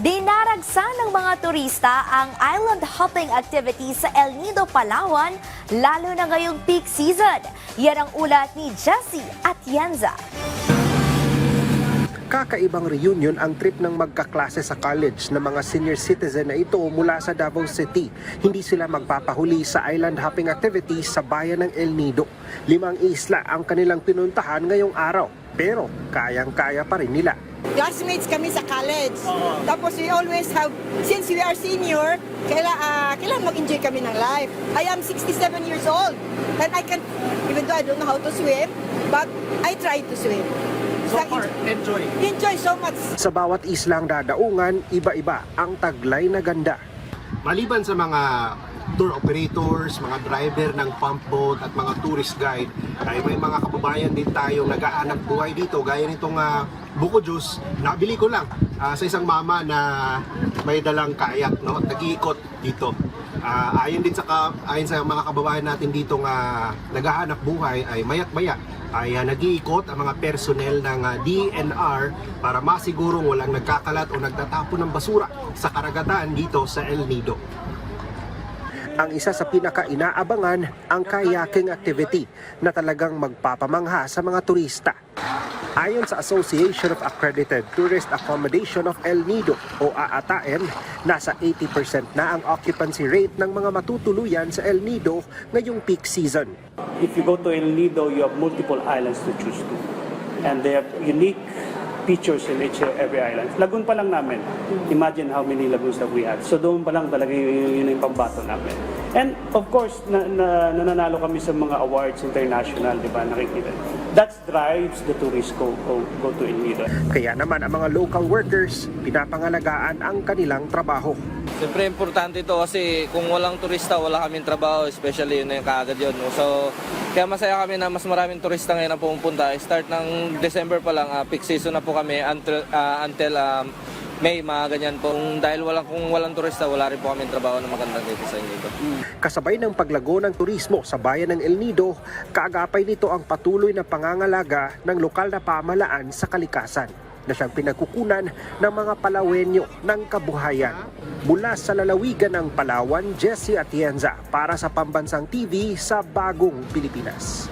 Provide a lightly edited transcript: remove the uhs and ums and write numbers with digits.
Dinaragsan ng mga turista ang island hopping activities sa El Nido, Palawan, lalo na ngayong peak season. Yan ang ulat ni Jessie Atienza. Kakaibang reunion ang trip ng magkaklase sa college na mga senior citizen na ito mula sa Davao City. Hindi sila magpapahuli sa island hopping activities sa bayan ng El Nido. 5 isla ang kanilang pinuntahan ngayong araw, pero kayang-kaya pa rin nila. Classmates kami sa college. Tapos we always have, since we are senior, kailangan mag-enjoy kami ng life. I am 67 years old and I can, even though I don't know how to swim, but I try to swim. So far, enjoy. Enjoy so much. Sa bawat islang dadaungan, iba-iba ang taglay na ganda. Maliban sa mga tour operators, mga driver ng pump boat at mga tourist guide, ay may mga kababayan din tayong nag-aanap buhay dito. Gaya nitong buko juice, nabili ko lang sa isang mama na may dalang kayak, no? Nag-iikot dito. Ayon sa mga kababayan natin dito nga naghahanap buhay, ay maya't-maya ay nag-iikot ang mga personnel ng DNR para masigurong walang nagkakalat o nagtatapon ng basura sa karagatan dito sa El Nido. Ang isa sa pinaka-inaabangan ang kayaking activity na talagang magpapamangha sa mga turista. Ayon sa Association of Accredited Tourist Accommodation of El Nido o AATM, nasa 80% na ang occupancy rate ng mga matutuluyan sa El Nido ngayong peak season. If you go to El Nido, you have multiple islands to choose to. And they have unique features in every island. Lagoon pa lang namin. Imagine how many lagoons that we had. So doon pa lang talaga yun yung pambato namin. And of course, nananalo kami sa mga awards international, di ba? Nakikita. That drives the tourists go to El Nido. Kaya naman ang mga local workers, pinapangalagaan ang kanilang trabaho. Siyempre, importante ito kasi kung walang turista, wala kaming trabaho, especially yun yung kaagad yun. So, kaya masaya kami na mas maraming turista ngayon ang pumupunta. Start ng December pa lang, peak season na po kami until May, mga ganyan po. Kung walang turista, wala rin po kaming trabaho na magandang dito sa Nido. Kasabay ng paglago ng turismo sa bayan ng El Nido, kaagapay nito ang patuloy na pangangalaga ng lokal na pamahalaan sa kalikasan na siyang pinagkukunan ng mga Palawenyo ng kabuhayan. Mula sa lalawigan ng Palawan, Jessie Atienza para sa Pambansang TV sa Bagong Pilipinas.